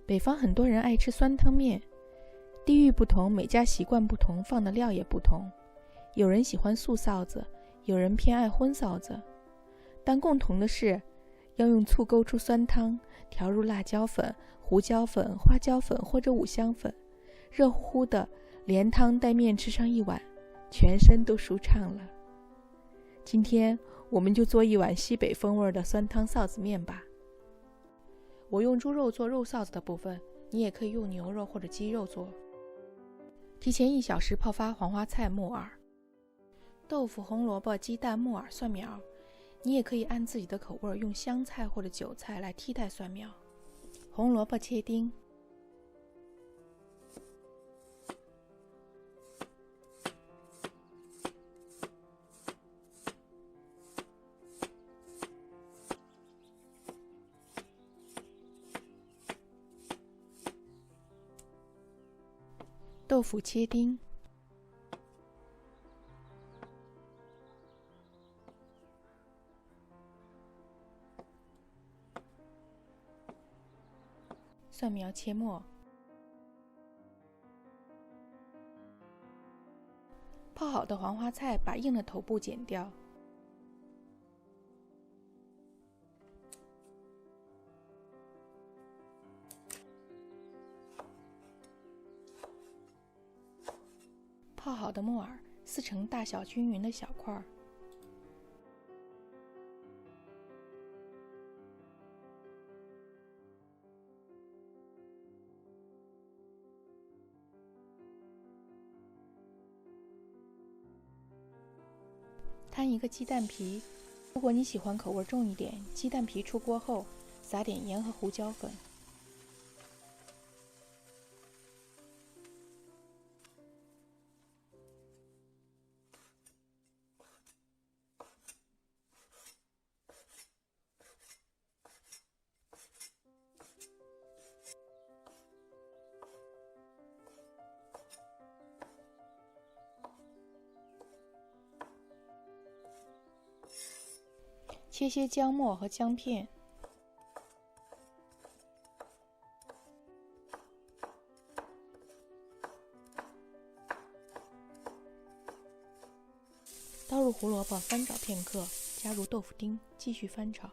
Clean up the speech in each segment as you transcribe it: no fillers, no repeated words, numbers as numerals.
北方很多人爱吃酸汤面，地域不同，每家习惯不同，放的料也不同。有人喜欢素臊子，有人偏爱荤臊子，但共同的是要用醋勾出酸汤，调入辣椒粉、胡椒粉、花椒粉或者五香粉，热乎乎的，连汤带面吃上一碗，全身都舒畅了。今天我们就做一碗西北风味的酸汤臊子面吧。我用猪肉做肉臊子的部分，你也可以用牛肉或者鸡肉做。提前1小时泡发黄花菜、木耳、豆腐、红萝卜、鸡蛋、木耳、蒜苗。你也可以按自己的口味用香菜或者韭菜来替代蒜苗。红萝卜切丁，豆腐切丁，蒜苗切末，泡好的黄花菜把硬的头部剪掉，泡好的木耳撕成大小均匀的小块，摊一个鸡蛋皮，如果你喜欢口味重一点，鸡蛋皮出锅后撒点盐和胡椒粉，切些姜末和姜片，倒入胡萝卜翻炒片刻，加入豆腐丁，继续翻炒。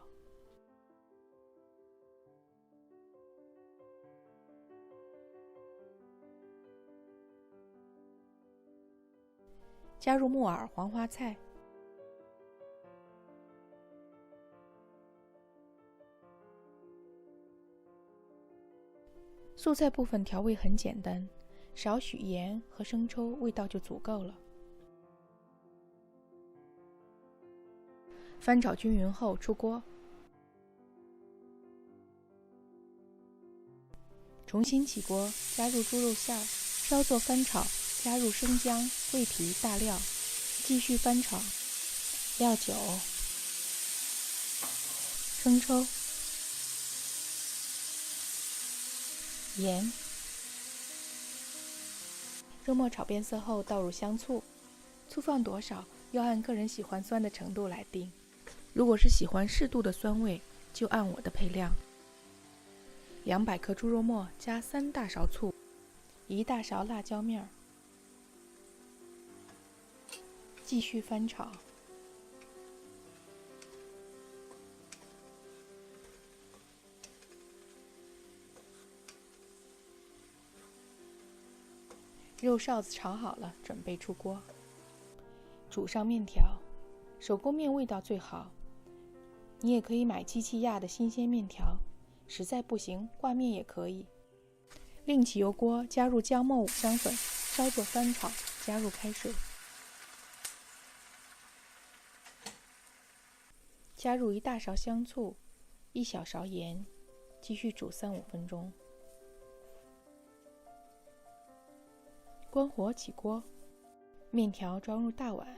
加入木耳、黄花菜，素菜部分调味很简单，少许盐和生抽，味道就足够了。翻炒均匀后出锅，重新起锅，加入猪肉馅，稍作翻炒，加入生姜、桂皮、大料，继续翻炒，料酒、生抽、盐，肉末炒变色后倒入香醋，醋放多少要按个人喜欢酸的程度来定。如果是喜欢适度的酸味，就按我的配料。200克猪肉末加3大勺醋，1大勺辣椒面，继续翻炒。肉臊子炒好了，准备出锅。煮上面条，手工面味道最好。你也可以买机器压的新鲜面条，实在不行挂面也可以。另起油锅，加入姜末、五香粉，稍作翻炒，加入开水，加入1大勺香醋，1小勺盐，继续煮3-5分钟。关火起锅，面条装入大碗，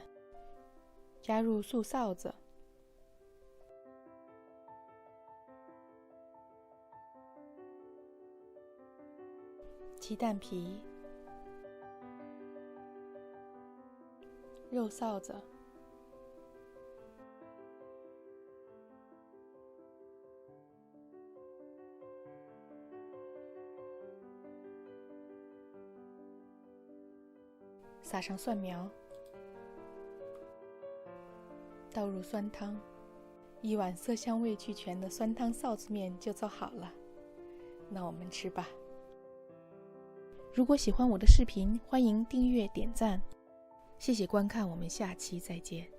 加入素臊子、鸡蛋皮、肉臊子、撒上蒜苗，倒入酸汤，一碗色香味俱全的酸汤臊子面就做好了。那我们吃吧。如果喜欢我的视频，欢迎订阅点赞，谢谢观看，我们下期再见。